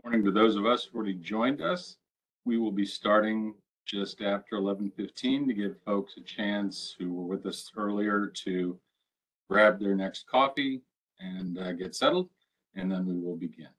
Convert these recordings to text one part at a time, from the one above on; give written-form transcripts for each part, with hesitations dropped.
Morning to those of us who already joined us. We will be starting just after 11:15 to give folks a chance who were with us earlier to grab their next coffee and get settled, and then we will begin.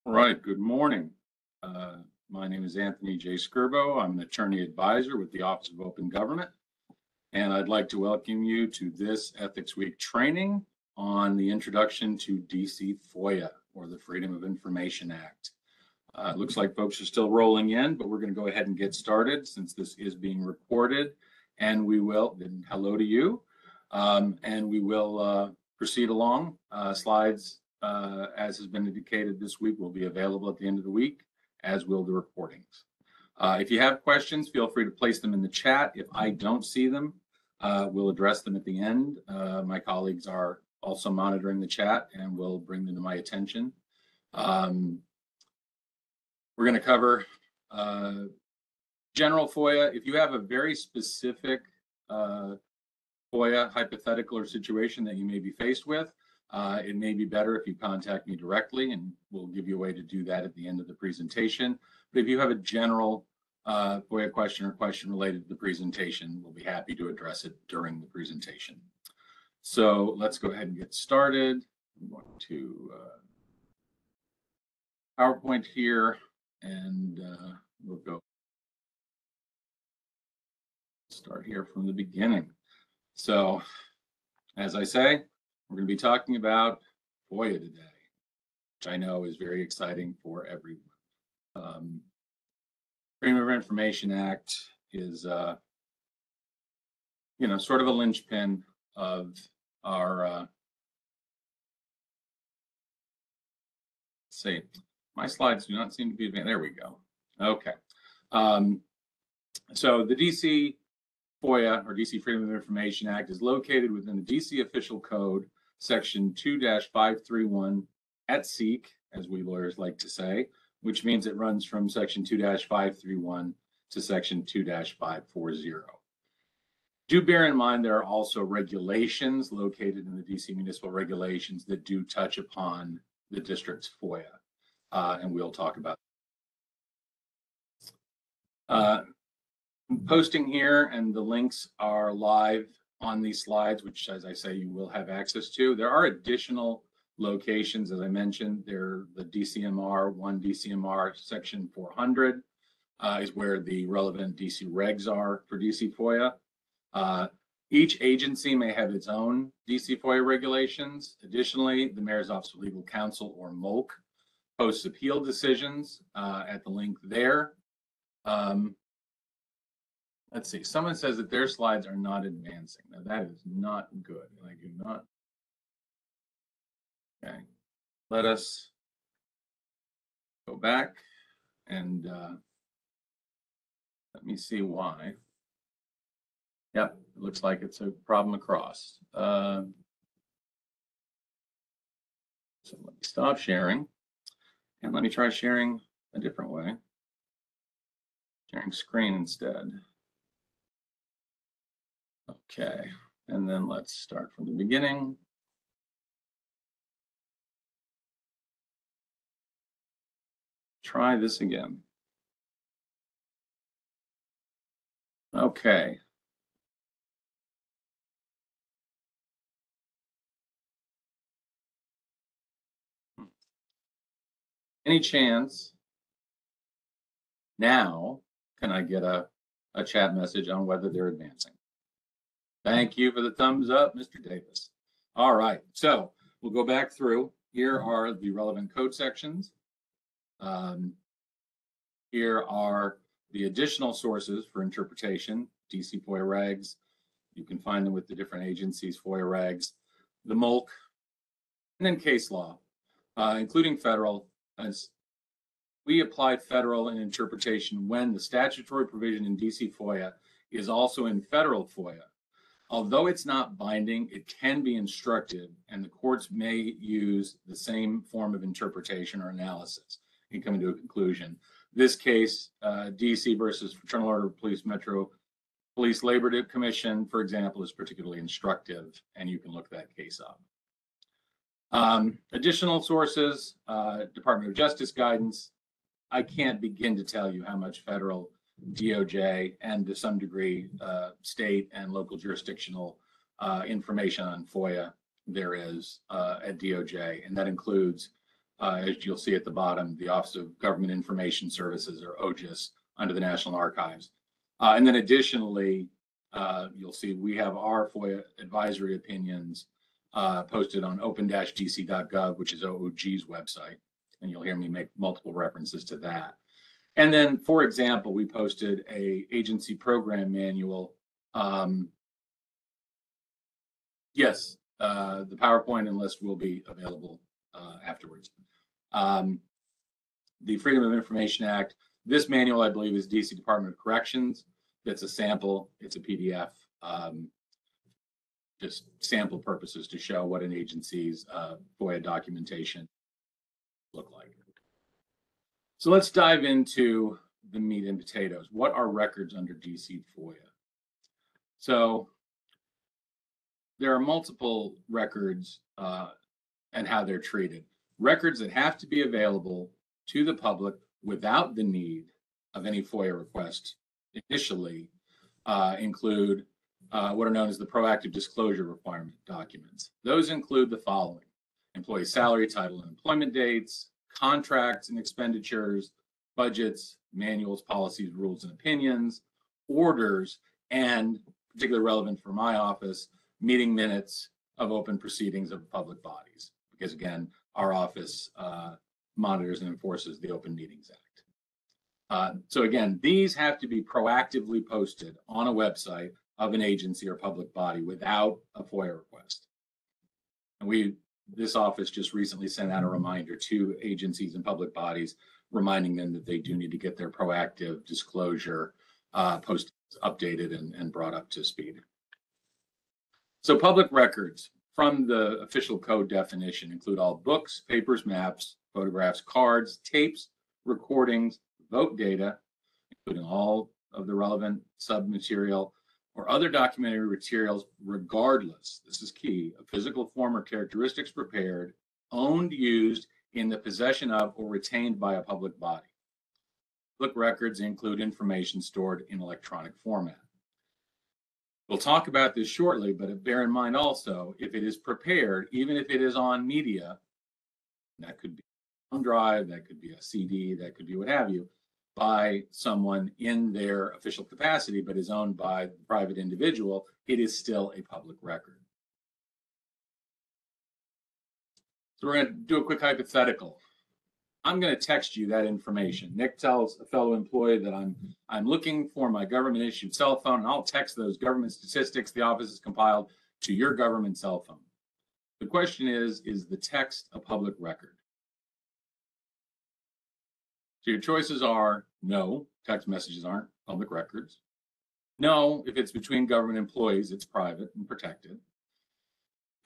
All right, good morning. My name is Anthony J. Scerbo. I'm an attorney advisor with the Office of Open Government, and I'd like to welcome you to this Ethics Week training on the introduction to DC FOIA, or the Freedom of Information Act. It looks like folks are still rolling in, but we're going to go ahead and get started since this is being recorded, and we will, and hello to you, and we will proceed along. Slides, as has been indicated this week, will be available at the end of the week, as will the recordings. If you have questions, feel free to place them in the chat. If I don't see them, we'll address them at the end. My colleagues are also monitoring the chat and will bring them to my attention. We're going to cover general FOIA. If you have a very specific FOIA hypothetical or situation that you may be faced with, it may be better if you contact me directly, and we'll give you a way to do that at the end of the presentation. But if you have a general FOIA question or question related to the presentation, we'll be happy to address it during the presentation. So let's go ahead and get started. I'm going to PowerPoint here, and we'll go start here from the beginning. So, as I say, we're going to be talking about FOIA today, which I know is very exciting for everyone. Freedom of Information Act is, sort of a linchpin of our, let's see, my slides do not seem to be advanced. There we go. Okay. So the DC FOIA, or DC Freedom of Information Act, is located within the DC Official Code, Section 2-531 at SEEK, as we lawyers like to say, which means it runs from Section 2-531 to Section 2-540. Do bear in mind there are also regulations located in the DC municipal regulations that do touch upon the district's FOIA, and we'll talk about posting here, and the links are live on these slides, which, as I say, you will have access to. There are additional locations, as I mentioned. They're the DCMR, 1 DCMR section 400 is where the relevant DC regs are for DC FOIA. Each agency may have its own DC FOIA regulations. Additionally, the Mayor's Office of Legal Counsel, or MOLC, posts appeal decisions at the link there. Let's see, someone says that their slides are not advancing. Now that is not good. I do not. Okay, let us go back and let me see why. Yep, it looks like it's a problem across. So let me stop sharing and let me try sharing a different way. Sharing screen instead. Okay, and then let's start from the beginning. Try this again. Okay. Any chance now can I get a chat message on whether they're advancing? Thank you for the thumbs up, Mr. Davis. All right, so we'll go back through. Here are the relevant code sections. Here are the additional sources for interpretation, DC FOIA regs. You can find them with the different agencies' FOIA regs, the MOLC, and then case law, including federal, as we applied federal in interpretation when the statutory provision in DC FOIA is also in federal FOIA. Although it's not binding, it can be instructive, and the courts may use the same form of interpretation or analysis in coming to a conclusion. This case, DC versus Fraternal Order of Police Metro Police Labor Commission, for example, is particularly instructive, and you can look that case up. Additional sources, Department of Justice guidance. I can't begin to tell you how much federal, DOJ, and to some degree state and local jurisdictional information on FOIA there is at DOJ, and that includes, as you'll see at the bottom, the Office of Government Information Services, or OGIS, under the National Archives. And then additionally, you'll see we have our FOIA advisory opinions posted on open-dc.gov, which is OOG's website, and you'll hear me make multiple references to that. And then, for example, we posted a agency program manual. Yes, the PowerPoint and list will be available afterwards. The Freedom of Information Act, this manual, I believe, is DC Department of Corrections. That's a sample, it's a PDF, just sample purposes to show what an agency's FOIA documentation look like. So let's dive into the meat and potatoes. What are records under DC FOIA? So there are multiple records and how they're treated. Records that have to be available to the public without the need of any FOIA request initially include what are known as the proactive disclosure requirement documents. Those include the following: employee salary, title, and employment dates, contracts and expenditures, budgets, manuals, policies, rules, and opinions, orders, and particularly relevant for my office, meeting minutes of open proceedings of public bodies. Because again, our office monitors and enforces the Open Meetings Act. So again, these have to be proactively posted on a website of an agency or public body without a FOIA request. And this office just recently sent out a reminder to agencies and public bodies, reminding them that they do need to get their proactive disclosure posted, updated, and brought up to speed. So public records from the official code definition include all books, papers, maps, photographs, cards, tapes, recordings, vote data, including all of the relevant submaterial or other documentary materials, regardless, this is key, of physical form or characteristics prepared, owned, used, in the possession of, or retained by a public body. Public records include information stored in electronic format. We'll talk about this shortly, but bear in mind also, if it is prepared, even if it is on media, that could be a drive, that could be a CD, that could be what have you, by someone in their official capacity, but is owned by the private individual, it is still a public record. So we're going to do a quick hypothetical. I'm going to text you that information. Nick tells a fellow employee that I'm looking for my government issued cell phone, and I'll text those government statistics the office has compiled to your government cell phone. The question is the text a public record? So your choices are no, text messages aren't public records. No, if it's between government employees, it's private and protected.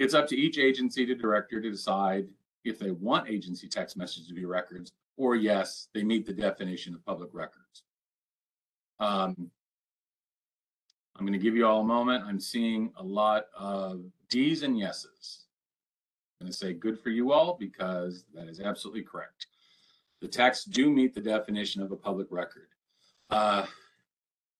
It's up to each agency to director to decide if they want agency text messages to be records, or yes, they meet the definition of public records. I'm going to give you all a moment. I'm seeing a lot of D's and yeses. I'm going to say good for you all, because that is absolutely correct. The texts do meet the definition of a public record.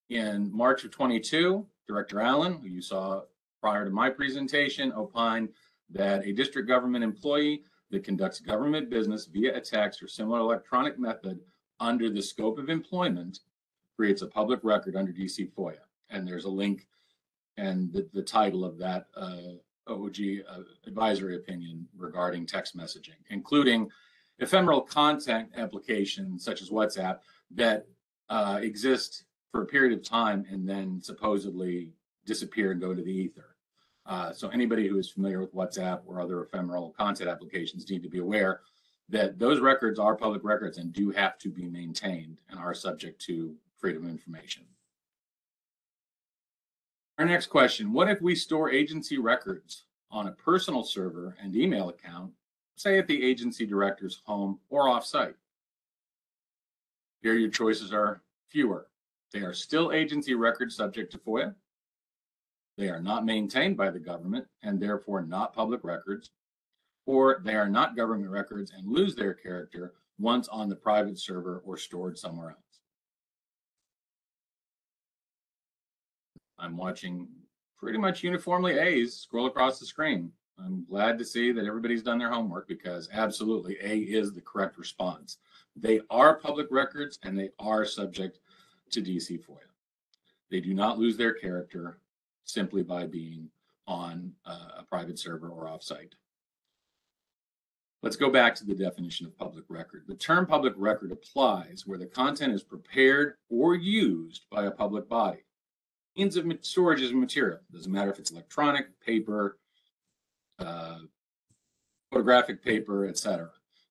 In March of 22, Director Allen, who you saw prior to my presentation, opined that a district government employee that conducts government business via a text or similar electronic method under the scope of employment creates a public record under DC FOIA. And there's a link and the title of that OOG advisory opinion regarding text messaging, including ephemeral content applications such as WhatsApp that exist for a period of time and then supposedly disappear and go to the ether. So anybody who is familiar with WhatsApp or other ephemeral content applications need to be aware that those records are public records and do have to be maintained and are subject to freedom of information. Our next question: what if we store agency records on a personal server and email account, say at the agency director's home or offsite? Here your choices are fewer. They are still agency records subject to FOIA. They are not maintained by the government and therefore not public records, or they are not government records and lose their character once on the private server or stored somewhere else. I'm watching pretty much uniformly A's scroll across the screen. I'm glad to see that everybody's done their homework, because absolutely A is the correct response. They are public records and they are subject to DC FOIA. They do not lose their character simply by being on a private server or offsite. Let's go back to the definition of public record. The term public record applies where the content is prepared or used by a public body. Means of storage is material. Doesn't matter if it's electronic, paper, photographic paper, etc.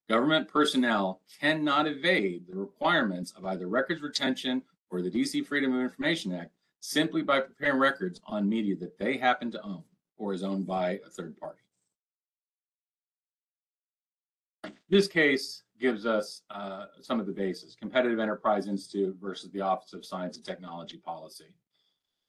Government personnel cannot evade the requirements of either records retention or the DC Freedom of Information Act simply by preparing records on media that they happen to own or is owned by a third party. This case gives us some of the basis: Competitive Enterprise Institute versus the Office of Science and Technology Policy,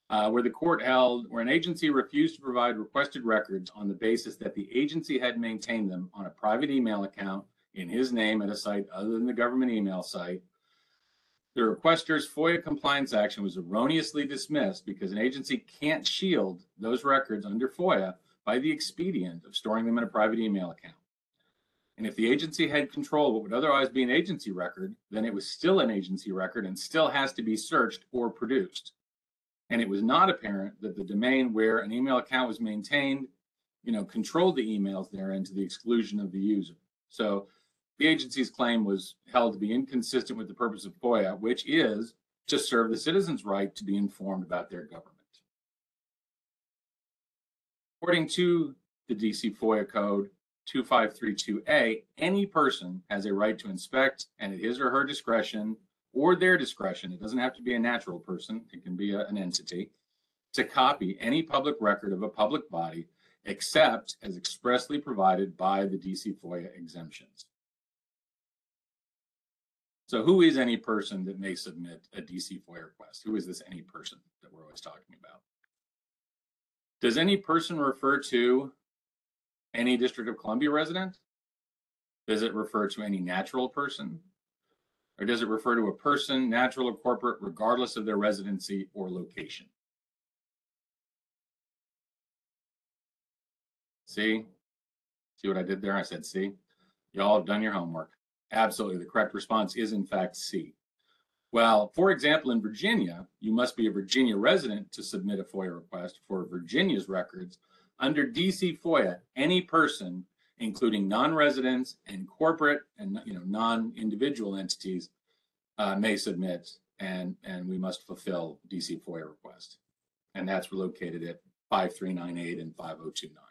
where the court held where an agency refused to provide requested records on the basis that the agency had maintained them on a private email account in his name at a site other than the government email site. The requester's FOIA compliance action was erroneously dismissed because an agency can't shield those records under FOIA by the expedient of storing them in a private email account. And if the agency had control of what would otherwise be an agency record, then it was still an agency record and still has to be searched or produced. And it was not apparent that the domain where an email account was maintained, controlled the emails therein to the exclusion of the user. So the agency's claim was held to be inconsistent with the purpose of FOIA, which is to serve the citizen's right to be informed about their government. According to the DC FOIA Code 2532A, any person has a right to inspect and at his or her discretion or their discretion, it doesn't have to be a natural person, it can be an entity, to copy any public record of a public body except as expressly provided by the DC FOIA exemptions. So who is any person that may submit a DC FOIA request? Who is this any person that we're always talking about? Does any person refer to any District of Columbia resident? Does it refer to any natural person? Or does it refer to a person, natural or corporate, regardless of their residency or location? See what I did there? I said C. Y'all have done your homework. Absolutely, the correct response is in fact C. Well, for example, in Virginia, you must be a Virginia resident to submit a FOIA request for Virginia's records. Under DC FOIA, any person, including non-residents and corporate and non-individual entities, may submit, and we must fulfill DC FOIA request. And that's located at 5398 and 5029.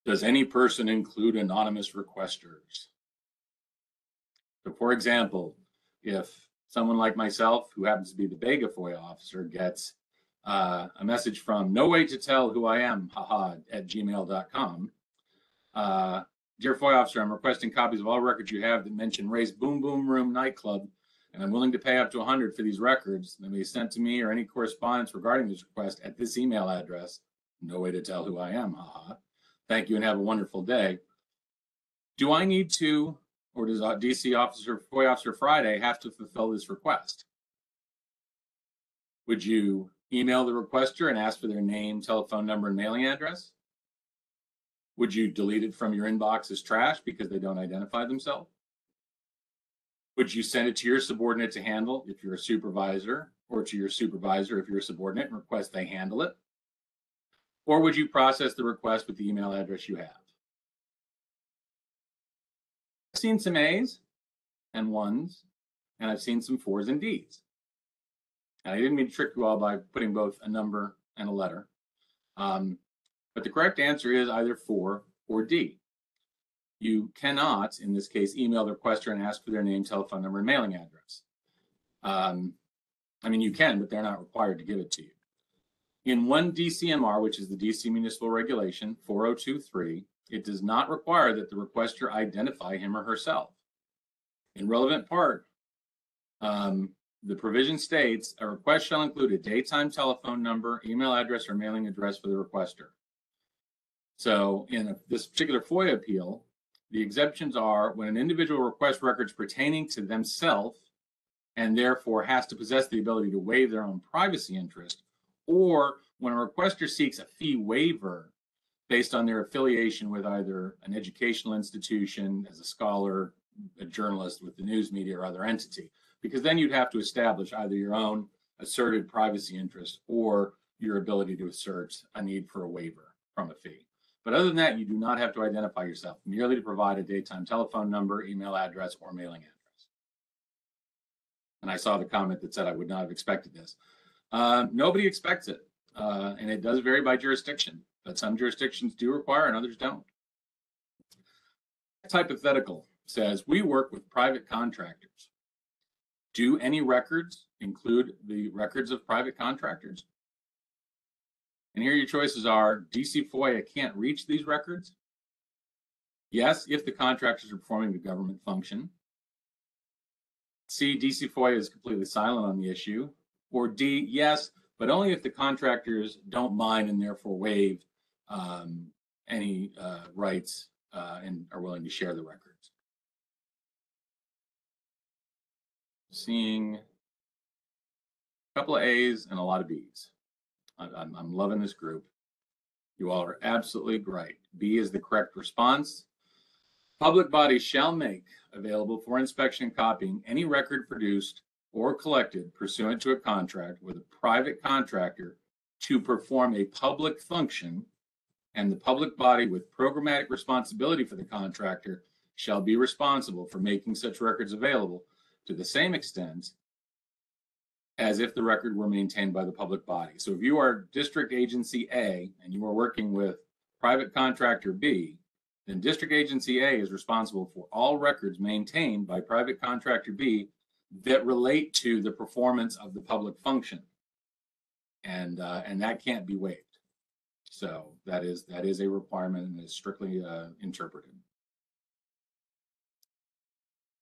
Does any person include anonymous requesters? So for example, if someone like myself, who happens to be the BEGA FOIA officer, gets a message from no way to tell who I am, haha, at gmail.com. Dear FOIA officer, I'm requesting copies of all records you have that mention Ray's Boom Boom Room nightclub, and I'm willing to pay up to $100 for these records. They may be sent to me or any correspondence regarding this request at this email address. No way to tell who I am, haha. Thank you and have a wonderful day. Do I need to, or does DC officer, FOIA officer Friday have to fulfill this request? Would you email the requester and ask for their name, telephone number, and mailing address? Would you delete it from your inbox as trash because they don't identify themselves? Would you send it to your subordinate to handle if you're a supervisor, or to your supervisor if you're a subordinate and request they handle it? Or would you process the request with the email address you have? I've seen some A's and 1s, and I've seen some 4s and D's. And I didn't mean to trick you all by putting both a number and a letter. But the correct answer is either 4 or D. You cannot, in this case, email the requester and ask for their name, telephone number, and mailing address. I mean, you can, but they're not required to give it to you. In 1 DCMR, which is the DC Municipal Regulation 4023, it does not require that the requester identify him or herself. In relevant part, the provision states a request shall include a daytime telephone number, email address, or mailing address for the requester. So in this particular FOIA appeal, the exemptions are when an individual requests records pertaining to themselves and therefore has to possess the ability to waive their own privacy interest, or when a requester seeks a fee waiver based on their affiliation with either an educational institution, as a scholar, a journalist with the news media, or other entity, because then you'd have to establish either your own asserted privacy interest or your ability to assert a need for a waiver from a fee. But other than that, you do not have to identify yourself, merely to provide a daytime telephone number, email address, or mailing address. And I saw the comment that said I would not have expected this. Nobody expects it, and it does vary by jurisdiction, but some jurisdictions do require and others don't. This hypothetical says, we work with private contractors. Do any records include the records of private contractors? And here your choices are: DC FOIA can't reach these records. Yes, if the contractors are performing the government function. C, DC FOIA is completely silent on the issue. Or D, yes, but only if the contractors don't mind and therefore waive any rights and are willing to share the records. seeing a couple of A's and a lot of B's. I'm loving this group. You all are absolutely right. B is the correct response. Public bodies shall make available for inspection and copying any record produced or collected pursuant to a contract with a private contractor to perform a public function, and the public body with programmatic responsibility for the contractor shall be responsible for making such records available to the same extent as if the record were maintained by the public body. So if you are district agency A and you are working with private contractor B, then district agency A is responsible for all records maintained by private contractor B that relate to the performance of the public function, and that can't be waived. So that is a requirement and is strictly interpreted.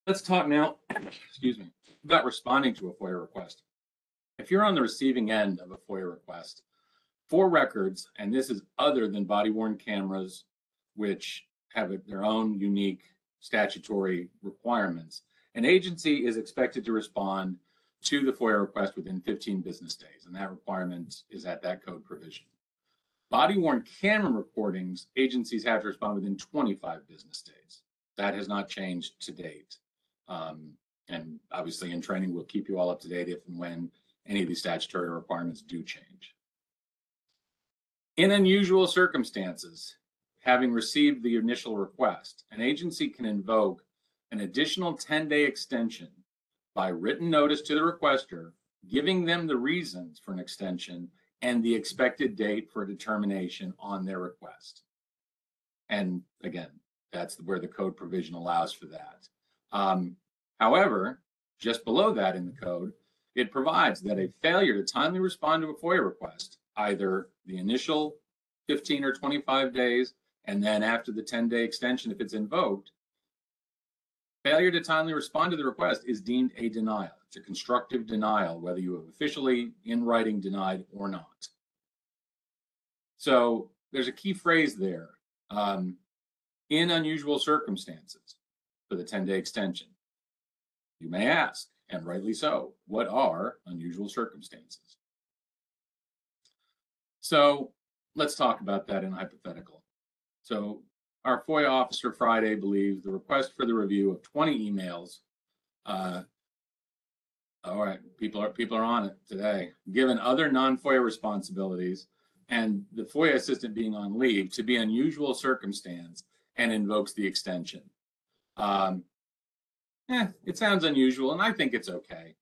Let's talk now, excuse me, about responding to a FOIA request. If you're on the receiving end of a FOIA request for records, and this is other than body-worn cameras, which have their own unique statutory requirements, an agency is expected to respond to the FOIA request within 15 business days, and that requirement is at that code provision. Body-worn camera recordings, agencies have to respond within 25 business days. That has not changed to date. And obviously in training, we'll keep you all up to date if and when any of these statutory requirements do change. In unusual circumstances, having received the initial request, an agency can invoke an additional 10-day extension by written notice to the requester, giving them the reasons for an extension and the expected date for determination on their request. And again, that's where the code provision allows for that. However, just below that in the code, it provides that a failure to timely respond to a FOIA request, either the initial 15 or 25 days, and then after the 10-day extension, if it's invoked, failure to timely respond to the request is deemed a denial. It's a constructive denial, whether you have officially in writing denied or not. So there's a key phrase there, in unusual circumstances for the 10-day extension. You may ask, and rightly so, what are unusual circumstances? So let's talk about that in hypothetical. So our FOIA officer Friday believes the request for the review of 20 emails. All right, people are on it today. Given other non-FOIA responsibilities and the FOIA assistant being on leave, to be unusual circumstance, and invokes the extension. It sounds unusual, and I think it's okay.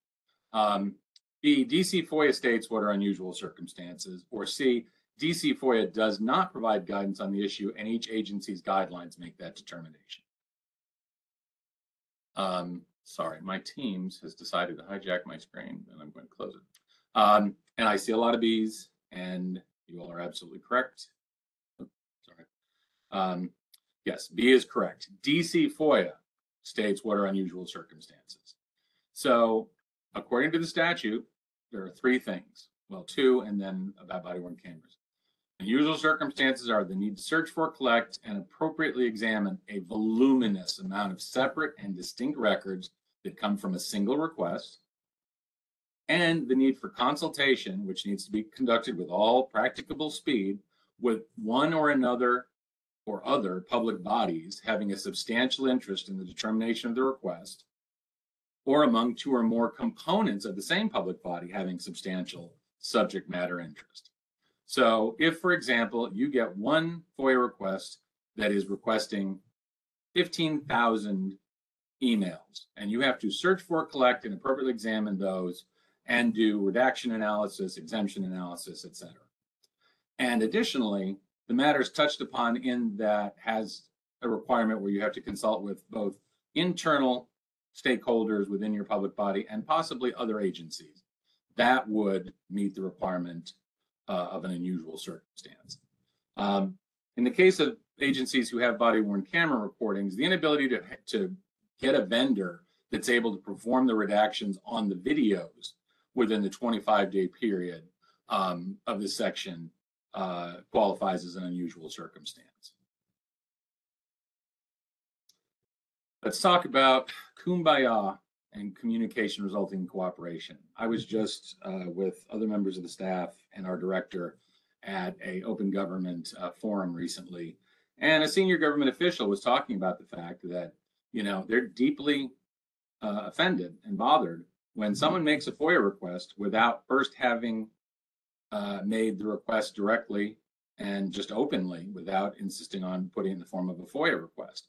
B, DC FOIA states what are unusual circumstances, or C, DC FOIA does not provide guidance on the issue, and each agency's guidelines make that determination. Sorry, my Teams has decided to hijack my screen, and I'm going to close it. And I see a lot of B's, and you all are absolutely correct. Sorry. Yes, B is correct. DC FOIA states what are unusual circumstances. So according to the statute, there are three things. Well, two, and then about body-worn cameras. Unusual circumstances are the need to search for, collect, and appropriately examine a voluminous amount of separate and distinct records that come from a single request, and the need for consultation, which needs to be conducted with all practicable speed with one or another or other public bodies having a substantial interest in the determination of the request, or among two or more components of the same public body having substantial subject matter interest. So if, for example, you get one FOIA request that is requesting 15,000 emails, and you have to search for, collect, and appropriately examine those and do redaction analysis, exemption analysis, etc. And additionally, the matters touched upon in that has a requirement where you have to consult with both internal stakeholders within your public body and possibly other agencies. That would meet the requirement of an unusual circumstance. In the case of agencies who have body-worn camera recordings, the inability to get a vendor that's able to perform the redactions on the videos within the 25-day period of this section qualifies as an unusual circumstance. Let's talk about kumbaya and communication resulting in cooperation. I was just with other members of the staff and our director at a open government forum recently, and a senior government official was talking about the fact that, you know, they're deeply offended and bothered when someone makes a FOIA request without first having made the request directly and just openly, without insisting on putting it in the form of a FOIA request.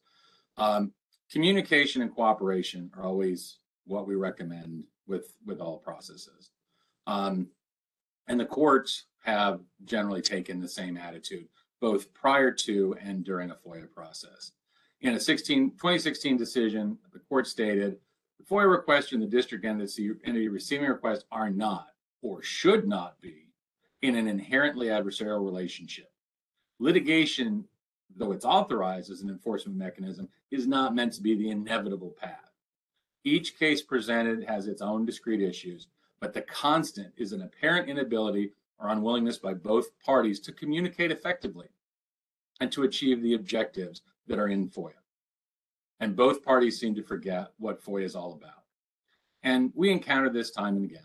Communication and cooperation are always what we recommend with all processes. And the courts have generally taken the same attitude, both prior to and during a FOIA process. In a 2016 decision, the court stated, the FOIA request and the district entity receiving request are not or should not be in an inherently adversarial relationship. Litigation, though it's authorized as an enforcement mechanism, is not meant to be the inevitable path. Each case presented has its own discrete issues, but the constant is an apparent inability or unwillingness by both parties to communicate effectively and to achieve the objectives that are in FOIA. And both parties seem to forget what FOIA is all about. And we encounter this time and again.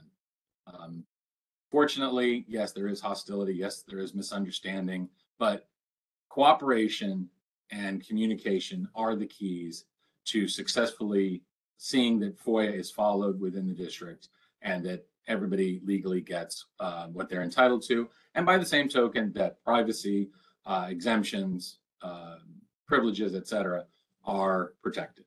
Fortunately, yes, there is hostility. Yes, there is misunderstanding, but cooperation and communication are the keys to successfully seeing that FOIA is followed within the district and that everybody legally gets what they're entitled to. And by the same token, that privacy, exemptions, privileges, et cetera, are protected.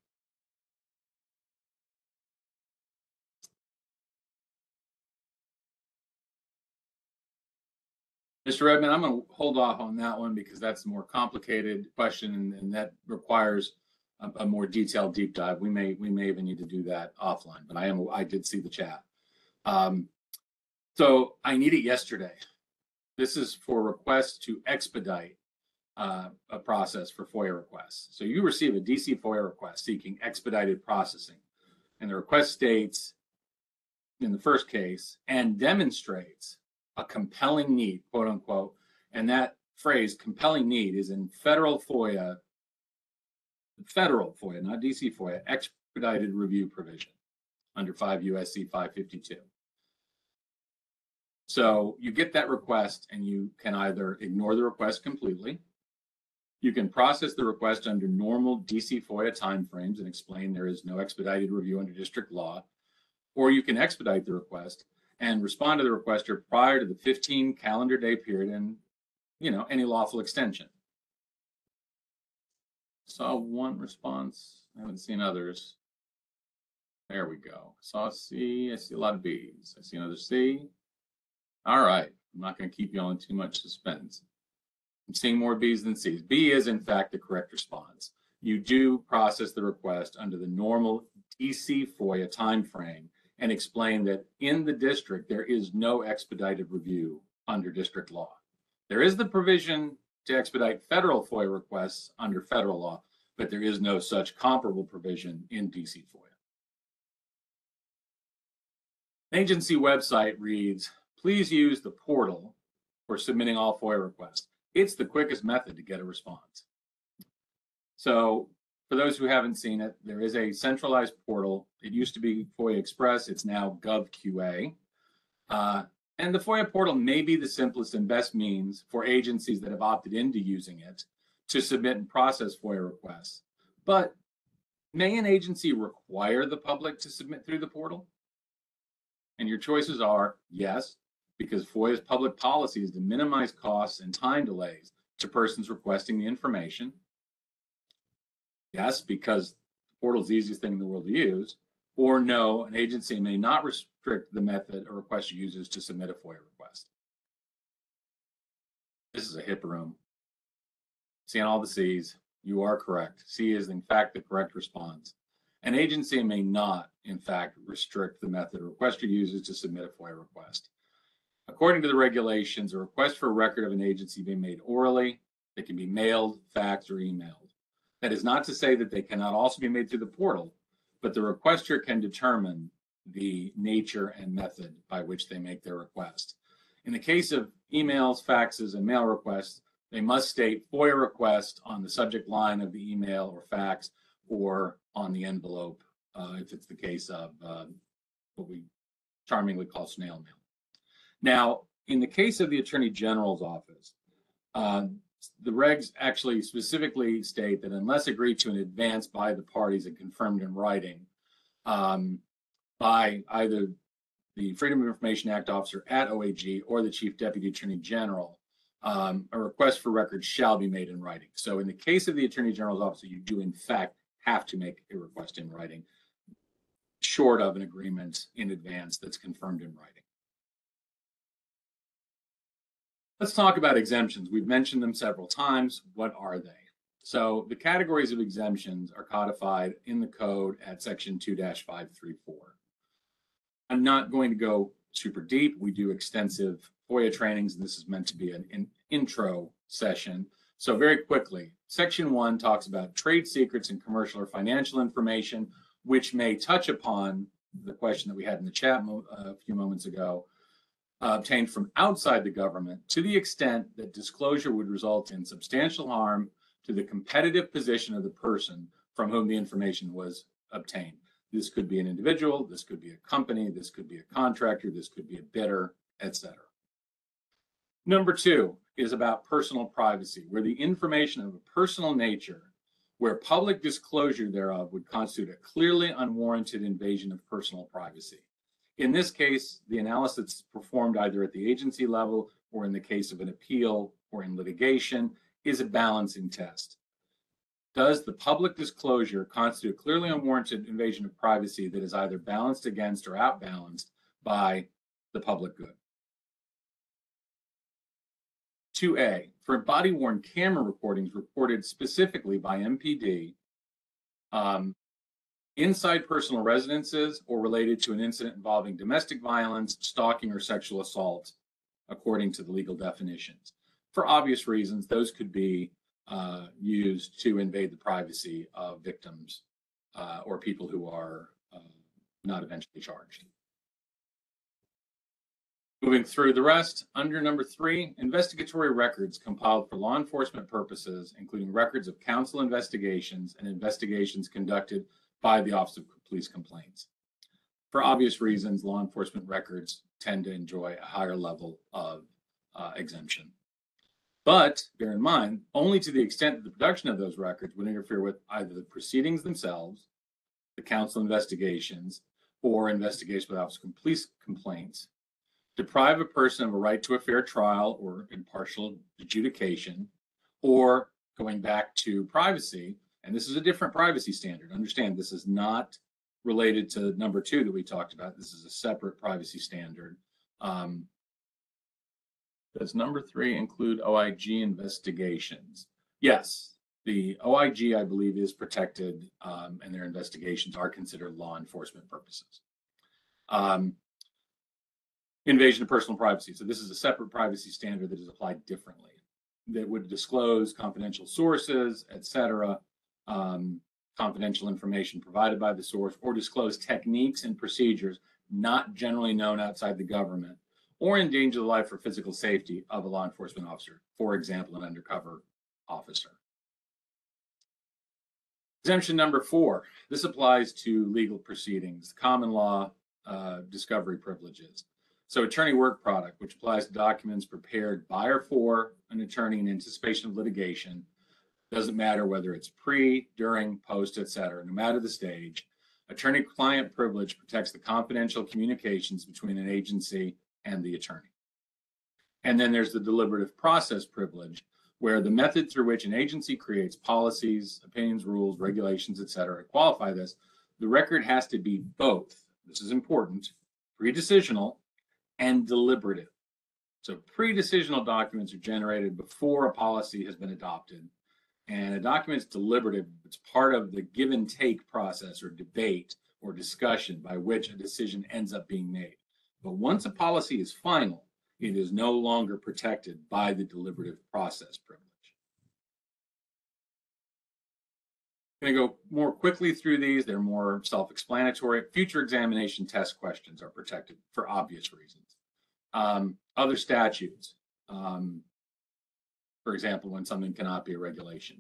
Mr. Redmond, I'm going to hold off on that one because that's a more complicated question, and that requires a more detailed deep dive. We may even need to do that offline, but I did see the chat. So I need it yesterday. This is for requests to expedite a process for FOIA requests. So you receive a DC FOIA request seeking expedited processing, and the request states in the first case, and demonstrates a compelling need, quote unquote, and that phrase, compelling need, is in federal FOIA, not DC FOIA, expedited review provision under 5 U.S.C. 552. So you get that request and you can either ignore the request completely, you can process the request under normal DC FOIA timeframes and explain there is no expedited review under district law, or you can expedite the request and respond to the requester prior to the 15 calendar day period and, you know, any lawful extension. Saw one response. I haven't seen others. There we go. Saw C. I see a lot of B's. I see another C. All right. I'm not going to keep you on too much suspense. I'm seeing more B's than C's. B is, in fact, the correct response. You do process the request under the normal DC FOIA timeframe and explain that in the district, there is no expedited review under district law. There is the provision to expedite federal FOIA requests under federal law, but there is no such comparable provision in DC FOIA. The agency website reads, please use the portal for submitting all FOIA requests. It's the quickest method to get a response. So for those who haven't seen it, there is a centralized portal. It used to be FOIA Express. It's now GovQA. And the FOIA portal may be the simplest and best means for agencies that have opted into using it to submit and process FOIA requests. But may an agency require the public to submit through the portal? And your choices are yes, because FOIA's public policy is to minimize costs and time delays to persons requesting the information. Yes, because the portal is the easiest thing in the world to use. Or no, an agency may not restrict the method a requester uses to submit a FOIA request. This is a hip room. Seeing all the C's, you are correct. C is in fact the correct response. An agency may not, in fact, restrict the method a requester uses to submit a FOIA request. According to the regulations, a request for a record of an agency may be made orally. It can be mailed, faxed, or emailed. That is not to say that they cannot also be made through the portal, but the requester can determine the nature and method by which they make their request. In the case of emails, faxes, and mail requests, they must state FOIA request on the subject line of the email or fax or on the envelope if it's the case of what we charmingly call snail mail. Now, in the case of the Attorney General's office, the regs actually specifically state that unless agreed to in advance by the parties and confirmed in writing by either the Freedom of Information Act officer at OAG or the Chief Deputy Attorney General, a request for records shall be made in writing. So in the case of the Attorney General's office, you do in fact have to make a request in writing, short of an agreement in advance that's confirmed in writing. Let's talk about exemptions. We've mentioned them several times. What are they? So the categories of exemptions are codified in the code at section 2-534. I'm not going to go super deep. We do extensive FOIA trainings, and this is meant to be an intro session. So very quickly, section 1 talks about trade secrets and commercial or financial information, which may touch upon the question that we had in the chat a few moments ago, obtained from outside the government to the extent that disclosure would result in substantial harm to the competitive position of the person from whom the information was obtained. This could be an individual, this could be a company, this could be a contractor, this could be a bidder, etc. Number 2 is about personal privacy, where the information of a personal nature, where public disclosure thereof would constitute a clearly unwarranted invasion of personal privacy. In this case, the analysis is performed either at the agency level or in the case of an appeal or in litigation is a balancing test. Does the public disclosure constitute a clearly unwarranted invasion of privacy that is either balanced against or outbalanced by the public good? 2A, for body-worn camera recordings reported specifically by MPD, inside personal residences or related to an incident involving domestic violence, stalking, or sexual assault, according to the legal definitions. For obvious reasons, those could be used to invade the privacy of victims or people who are not eventually charged. Moving through the rest, under number 3, investigatory records compiled for law enforcement purposes, including records of counsel investigations and investigations conducted by the Office of Police Complaints. For obvious reasons, law enforcement records tend to enjoy a higher level of exemption. But bear in mind, only to the extent that the production of those records would interfere with either the proceedings themselves, the counsel investigations, or investigations by the Office of Police Complaints, deprive a person of a right to a fair trial or impartial adjudication, or going back to privacy, and this is a different privacy standard. Understand, this is not related to number 2 that we talked about. This is a separate privacy standard. Does number 3 include OIG investigations? Yes, the OIG, I believe, is protected, and their investigations are considered law enforcement purposes. Invasion of personal privacy. So this is a separate privacy standard that is applied differently, that would disclose confidential sources, etc., confidential information provided by the source, or disclose techniques and procedures not generally known outside the government, or endanger the life or physical safety of a law enforcement officer, for example, an undercover officer. Exemption number 4. This applies to legal proceedings, common law discovery privileges. So attorney work product, which applies to documents prepared by or for an attorney in anticipation of litigation. Doesn't matter whether it's pre, during, post, etc. No matter the stage, attorney-client privilege protects the confidential communications between an agency and the attorney. And then there's the deliberative process privilege, where the method through which an agency creates policies, opinions, rules, regulations, etc. to qualify this, the record has to be both, this is important, pre-decisional and deliberative. So pre-decisional documents are generated before a policy has been adopted, and a document's deliberative. It's part of the give and take process or debate or discussion by which a decision ends up being made. But once a policy is final, it is no longer protected by the deliberative process privilege. I'm going to go more quickly through these. They're more self-explanatory. Future examination test questions are protected for obvious reasons. Other statutes, for example, when something cannot be a regulation.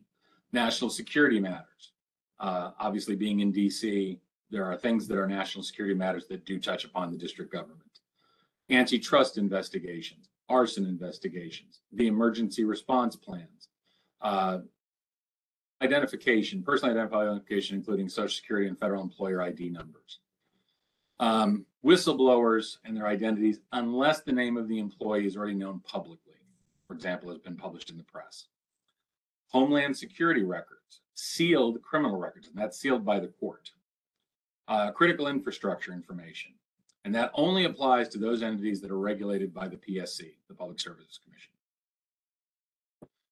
National security matters. Obviously, being in DC, there are things that are national security matters that do touch upon the district government. Antitrust investigations, arson investigations, the emergency response plans, identification, personally identified identification, including Social Security and federal employer ID numbers. Whistleblowers and their identities, unless the name of the employee is already known publicly, for example, has been published in the press. Homeland Security records, sealed criminal records, and that's sealed by the court. Critical infrastructure information, and that only applies to those entities that are regulated by the PSC, the Public Services Commission.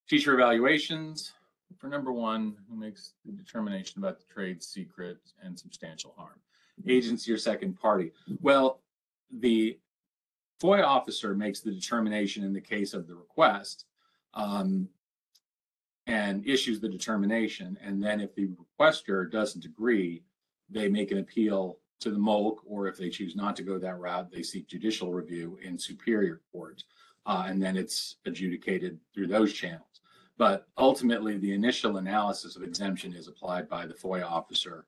Teacher evaluations, for number one, who makes the determination about the trade secret and substantial harm? Agency or second party? Well, the FOIA officer makes the determination in the case of the request and issues the determination. And then if the requester doesn't agree, they make an appeal to the MOLC, or if they choose not to go that route, they seek judicial review in superior court. And then it's adjudicated through those channels. But ultimately, the initial analysis of exemption is applied by the FOIA officer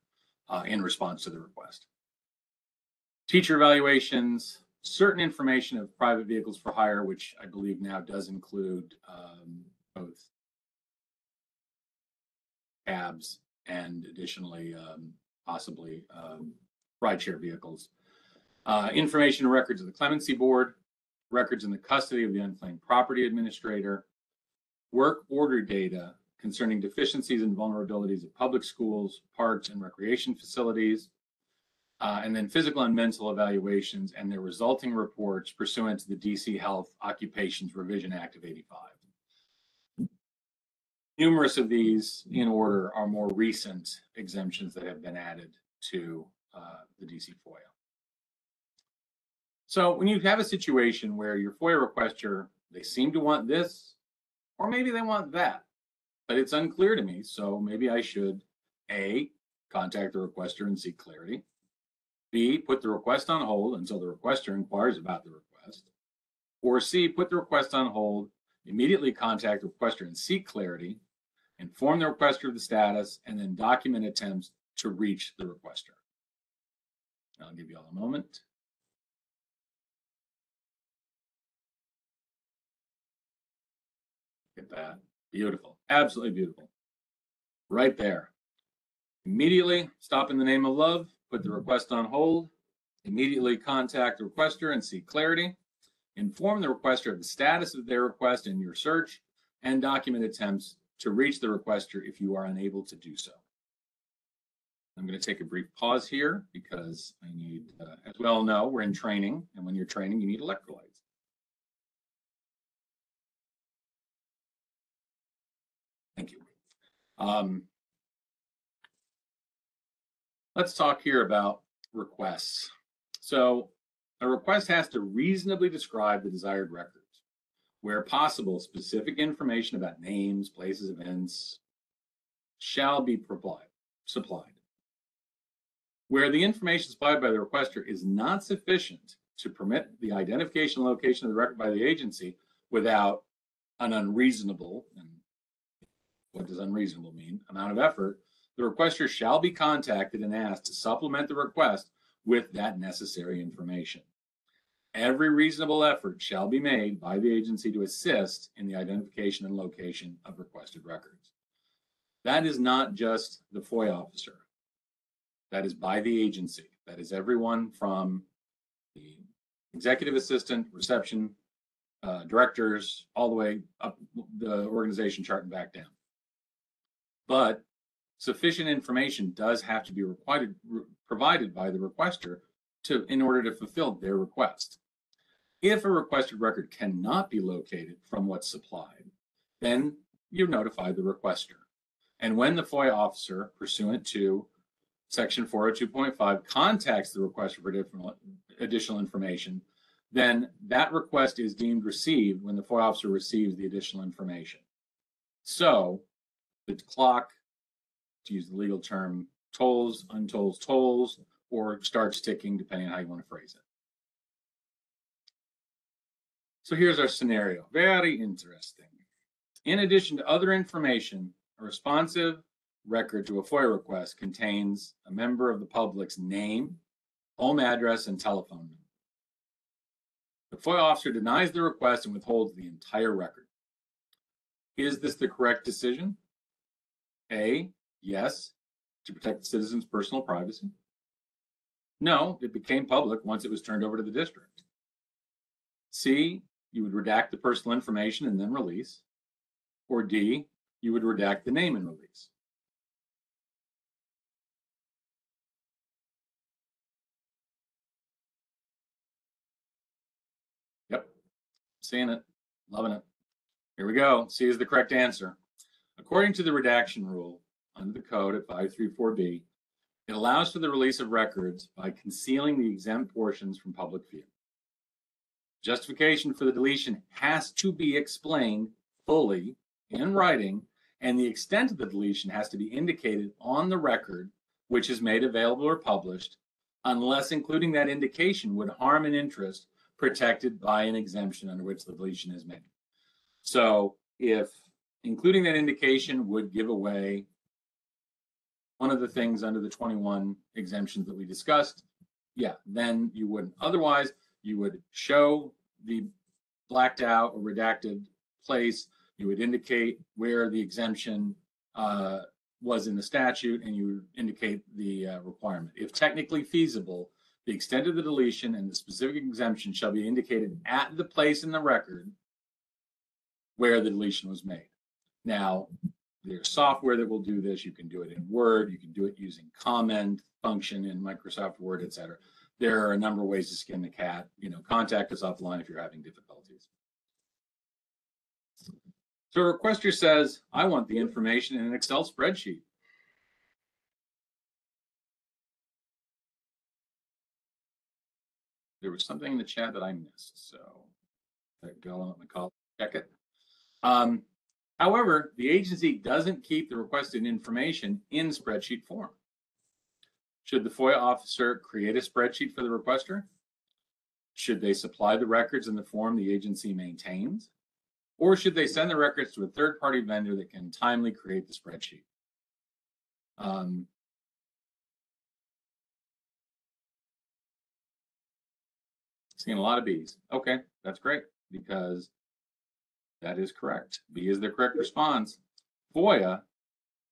in response to the request. Teacher evaluations, certain information of private vehicles for hire, which I believe now does include both cabs and additionally possibly rideshare vehicles. Information and records of the Clemency Board, records in the custody of the unclaimed property administrator, work order data concerning deficiencies and vulnerabilities of public schools, parks, and recreation facilities, and then physical and mental evaluations and their resulting reports pursuant to the DC Health Occupations Revision Act of '85. Numerous of these in order are more recent exemptions that have been added to the DC FOIA. So when you have a situation where your FOIA requester, they seem to want this, or maybe they want that, but it's unclear to me, so maybe I should A, contact the requester and seek clarity, B, put the request on hold until the requester inquires about the request, or C, put the request on hold, immediately contact the requester and seek clarity, inform the requester of the status, and then document attempts to reach the requester. I'll give you all a moment. Look at that. Beautiful. Absolutely beautiful. Right there. Immediately stop in the name of love, put the request on hold, immediately contact the requester and seek clarity, inform the requester of the status of their request in your search, and document attempts to reach the requester if you are unable to do so. I'm going to take a brief pause here because I need, as we all know, we're in training, and when you're training, you need electrolytes. Thank you. Let's talk here about requests. So a request has to reasonably describe the desired records. Where possible, specific information about names, places, events shall be supplied. Where the information supplied by the requester is not sufficient to permit the identification and location of the record by the agency without an unreasonable, and what does unreasonable mean, amount of effort, the requester shall be contacted and asked to supplement the request with that necessary information. Every reasonable effort shall be made by the agency to assist in the identification and location of requested records. That is not just the FOIA officer. That is by the agency. That is everyone from the executive assistant, reception, directors, all the way up the organization chart and back down. But sufficient information does have to be provided by the requester in order to fulfill their request. If a requested record cannot be located from what's supplied, then you notify the requester. And when the FOIA officer, pursuant to Section 402.5, contacts the requester for additional information, then that request is deemed received when the FOIA officer receives the additional information. So the clock, to use the legal term, tolls, untolls, tolls, or starts ticking, depending on how you want to phrase it. So here's our scenario. Very interesting. In addition to other information, a responsive, record to a FOIA request contains a member of the public's name, home address, and telephone number. The FOIA officer denies the request and withholds the entire record. Is this the correct decision? A, yes, to protect the citizen's personal privacy. No, it became public once it was turned over to the district. C, you would redact the personal information and then release. Or D, you would redact the name and release. Yep, seeing it, loving it. Here we go. C is the correct answer. According to the redaction rule under the code at 534B, it allows for the release of records by concealing the exempt portions from public view. Justification for the deletion has to be explained fully in writing, and the extent of the deletion has to be indicated on the record, which is made available or published, unless including that indication would harm an interest protected by an exemption under which the deletion is made. So if including that indication would give away one of the things under the 21 exemptions that we discussed, yeah, then you wouldn't. Otherwise, you would show the blacked out or redacted place, you would indicate where the exemption was in the statute, and you would indicate the requirement. If technically feasible, the extent of the deletion and the specific exemption shall be indicated at the place in the record where the deletion was made. Now, there's software that will do this. You can do it in Word. You can do it using comment function in Microsoft Word, etc. There are a number of ways to skin the cat. Contact us offline if you're having difficulties. So a requester says, I want the information in an Excel spreadsheet. There was something in the chat that I missed, so let go and let my colleague check it. However, the agency doesn't keep the requested information in spreadsheet form. Should the FOIA officer create a spreadsheet for the requester? Should they supply the records in the form the agency maintains? Or should they send the records to a third-party vendor that can timely create the spreadsheet? Seeing a lot of B's. Okay, that's great, because that is correct. B is the correct response. FOIA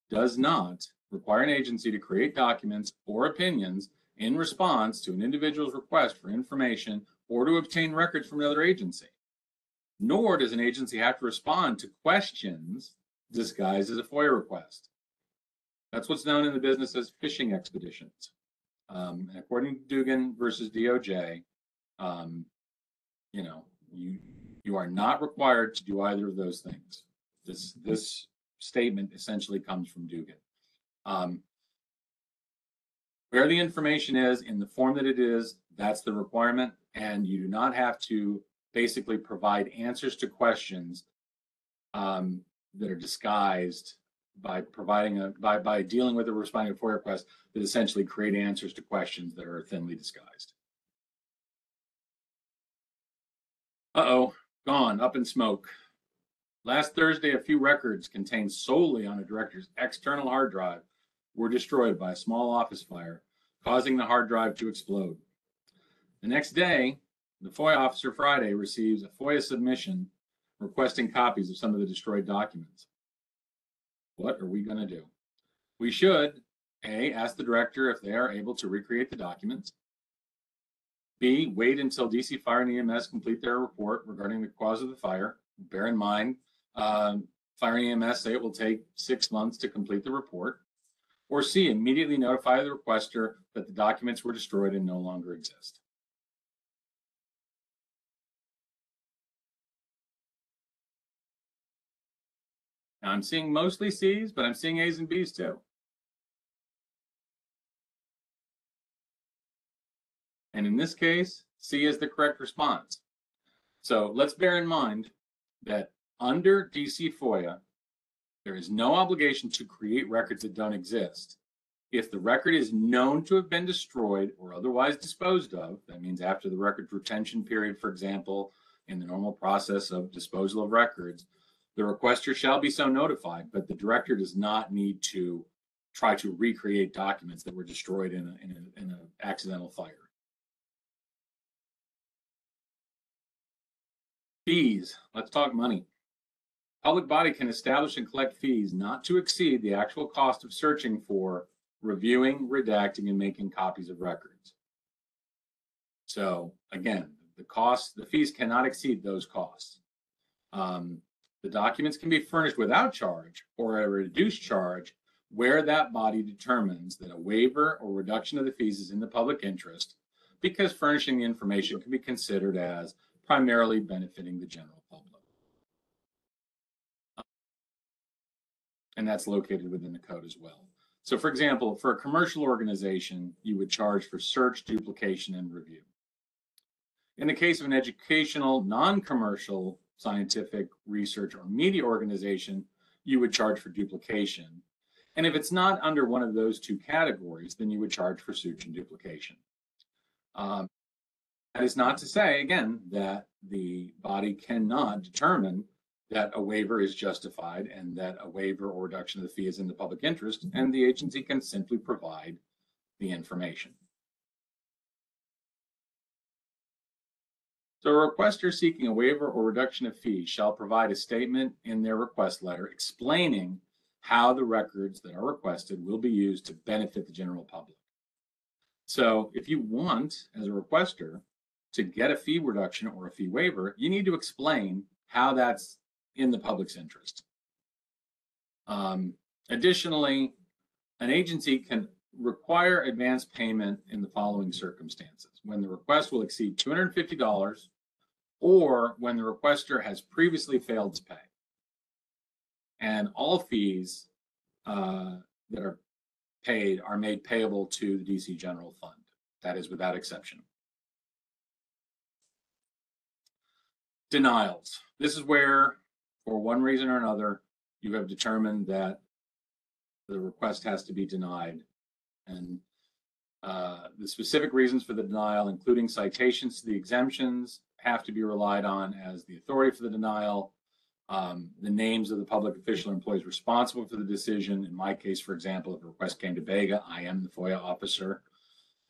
does not require an agency to create documents or opinions in response to an individual's request for information or to obtain records from another agency. Nor does an agency have to respond to questions disguised as a FOIA request. That's what's known in the business as phishing expeditions. And according to Dugan versus DOJ, you are not required to do either of those things. This statement essentially comes from Dugan. Where the information is in the form that it is, that's the requirement, and you do not have to basically provide answers to questions that are disguised by providing by dealing with or responding to a FOIA request that essentially create answers to questions that are thinly disguised. Uh-oh, gone, up in smoke. Last Thursday, a few records contained solely on a director's external hard drive were destroyed by a small office fire, causing the hard drive to explode. The next day, the FOIA officer Friday receives a FOIA submission requesting copies of some of the destroyed documents. What are we going to do? We should, A, ask the director if they are able to recreate the documents. B, wait until DC Fire and EMS complete their report regarding the cause of the fire. Bear in mind, Fire and EMS say it will take 6 months to complete the report. Or C, immediately notify the requester that the documents were destroyed and no longer exist. Now, I'm seeing mostly C's, but I'm seeing A's and B's too. And in this case, C is the correct response. So let's bear in mind that under DC FOIA, there is no obligation to create records that don't exist. If the record is known to have been destroyed or otherwise disposed of, that means after the record retention period, for example, in the normal process of disposal of records, the requester shall be so notified, but the director does not need to try to recreate documents that were destroyed in an accidental fire. Fees. Let's talk money. Public body can establish and collect fees not to exceed the actual cost of searching for, reviewing, redacting, and making copies of records. So again, the fees cannot exceed those costs. The documents can be furnished without charge or at a reduced charge where that body determines that a waiver or reduction of the fees is in the public interest, because furnishing the information can be considered as primarily benefiting the general public. And that's located within the code as well. So for example, for a commercial organization, you would charge for search, duplication, and review. In the case of an educational, non-commercial scientific research or media organization, you would charge for duplication. And if it's not under one of those two categories, then you would charge for search and duplication. That is not to say, again, that the body cannot determine that a waiver is justified and that a waiver or reduction of the fee is in the public interest, and the agency can simply provide the information. So a requester seeking a waiver or reduction of fees shall provide a statement in their request letter explaining how the records that are requested will be used to benefit the general public. So if you want, as a requester, to get a fee reduction or a fee waiver, you need to explain how that's in the public's interest. Additionally, an agency can require advance payment in the following circumstances: when the request will exceed $250, or when the requester has previously failed to pay. And all fees that are paid are made payable to the DC General Fund. That is without exception. Denials. This is where, for one reason or another, you have determined that the request has to be denied. And the specific reasons for the denial, including citations to the exemptions, have to be relied on as the authority for the denial. The names of the public official or employees responsible for the decision. In my case, for example, if a request came to BEGA, I am the FOIA officer.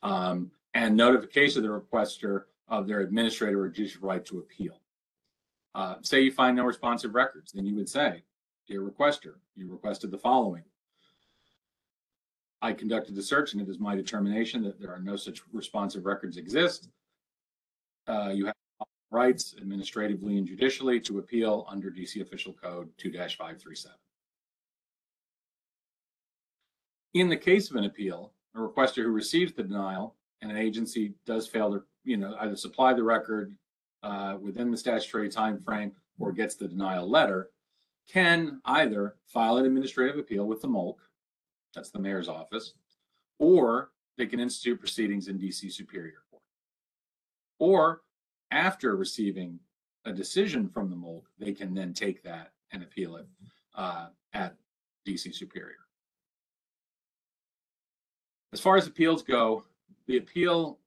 And notification of the requester of their administrative or judicial right to appeal. Say you find no responsive records, then you would say, dear requester, you requested the following. I conducted the search and it is my determination that there are no such responsive records exist. You have rights administratively and judicially to appeal under DC Official Code 2-537. In the case of an appeal, a requester who receives the denial and an agency does fail to, either supply the record within the statutory time frame or gets the denial letter, can either file an administrative appeal with the MOLC, that's the mayor's office, or they can institute proceedings in DC Superior Court. Or after receiving a decision from the MOLC, they can then take that and appeal it at DC Superior. As far as appeals go, the appeal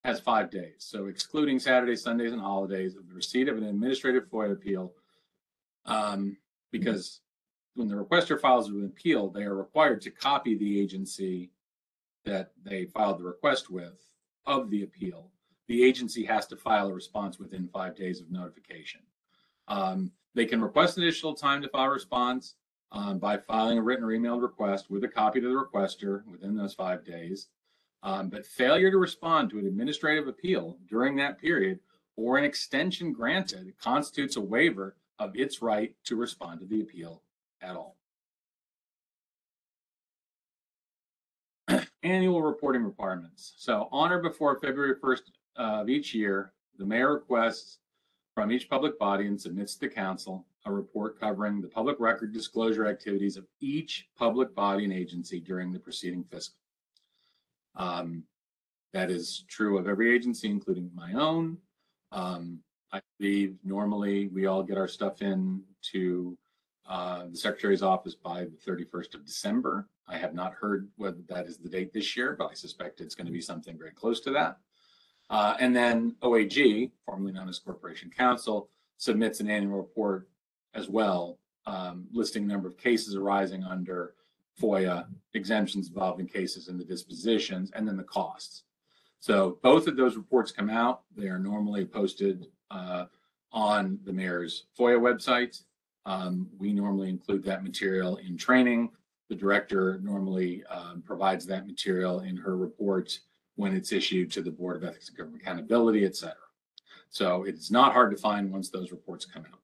has 5 days. So excluding Saturdays, Sundays, and holidays of the receipt of an administrative FOIA appeal, because when the requester files an appeal, they are required to copy the agency that they filed the request with of the appeal. The agency has to file a response within 5 days of notification. They can request additional time to file a response by filing a written or emailed request with a copy to the requester within those 5 days. But failure to respond to an administrative appeal during that period or an extension granted constitutes a waiver of its right to respond to the appeal at all. Annual reporting requirements. So on or before February 1st of each year, the mayor requests from each public body and submits to the council a report covering the public record disclosure activities of each public body and agency during the preceding fiscal. That is true of every agency, including my own. I believe normally we all get our stuff in to the Secretary's office by the 31st of December. I have not heard whether that is the date this year, but I suspect it's going to be something very close to that. And then OAG, formerly known as Corporation Counsel, submits an annual report as well listing number of cases arising under FOIA, exemptions involving cases and the dispositions, and then the costs. So both of those reports come out. They are normally posted on the mayor's FOIA website. We normally include that material in training. The director normally provides that material in her report when it's issued to the Board of Ethics and Government Accountability, et cetera. So it's not hard to find once those reports come out.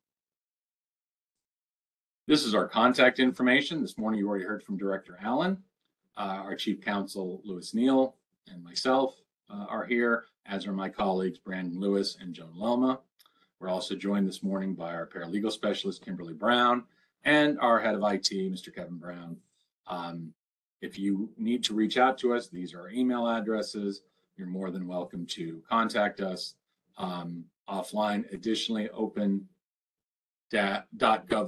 This is our contact information. This morning you already heard from Director Allen. Our Chief Counsel, Louis Neal, and myself are here, as are my colleagues, Brandon Lewis and Joan Lelma. We're also joined this morning by our paralegal specialist, Kimberly Brown, and our head of IT, Mr. Kevin Brown. If you need to reach out to us, these are our email addresses. You're more than welcome to contact us offline. Additionally, open.gov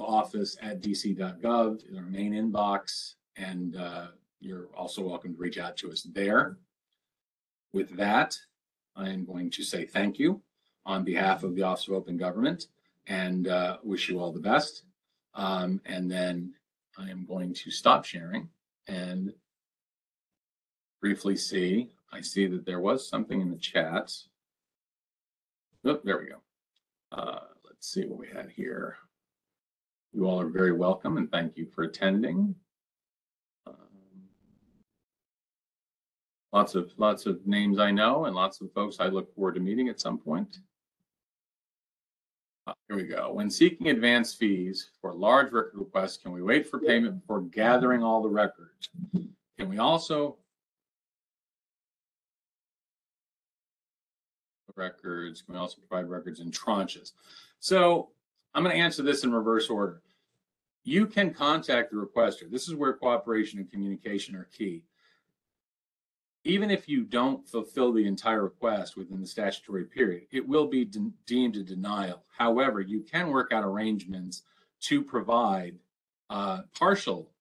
office at dc.gov is our main inbox, and you're also welcome to reach out to us there. With that, I am going to say thank you on behalf of the Office of Open Government and wish you all the best. And then I am going to stop sharing and briefly see. I see that there was something in the chat. Oh, there we go. Let's see what we had here. You all are very welcome and thank you for attending. Lots of names I know and lots of folks I look forward to meeting at some point. Here we go. When seeking advance fees for large record requests, can we wait for payment before gathering all the records? Can we also provide records in tranches? So I'm going to answer this in reverse order. You can contact the requester. This is where cooperation and communication are key. Even if you don't fulfill the entire request within the statutory period, it will be deemed a denial. However, you can work out arrangements to provide partial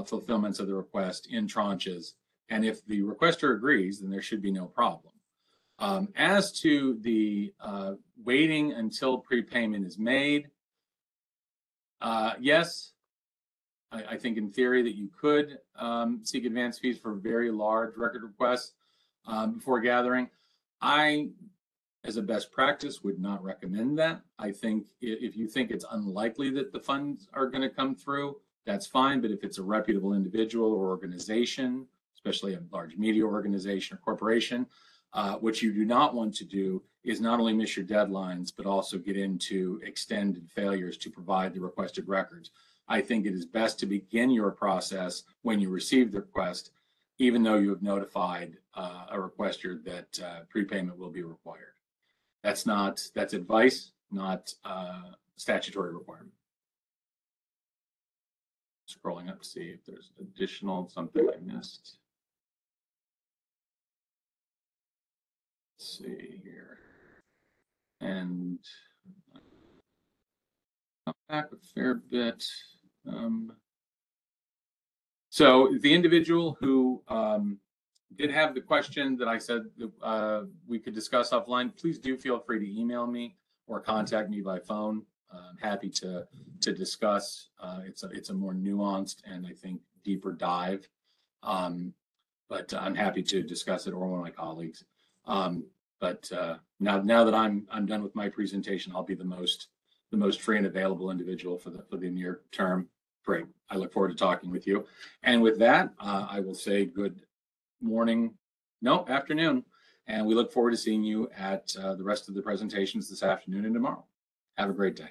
fulfillments of the request in tranches. And if the requester agrees, then there should be no problem. As to the waiting until prepayment is made, yes, I think in theory that you could seek advance fees for very large record requests before gathering. I, as a best practice, would not recommend that. I think if you think it's unlikely that the funds are going to come through, that's fine. But if it's a reputable individual or organization, especially a large media organization or corporation, what you do not want to do is not only miss your deadlines, but also get into extended failures to provide the requested records. I think it is best to begin your process when you receive the request, even though you have notified a requester that prepayment will be required. That's advice, not statutory requirement. Scrolling up to see if there's additional something I missed. Let's see here. And back a fair bit. So the individual who did have the question that I said that, we could discuss offline, please do feel free to email me or contact me by phone. I'm happy to discuss. It's a more nuanced and I think deeper dive, but I'm happy to discuss it, or one of my colleagues. But now that I'm done with my presentation, I'll be the most free and available individual for the near term. Great. I look forward to talking with you. And with that, I will say good afternoon. And we look forward to seeing you at the rest of the presentations this afternoon and tomorrow. Have a great day.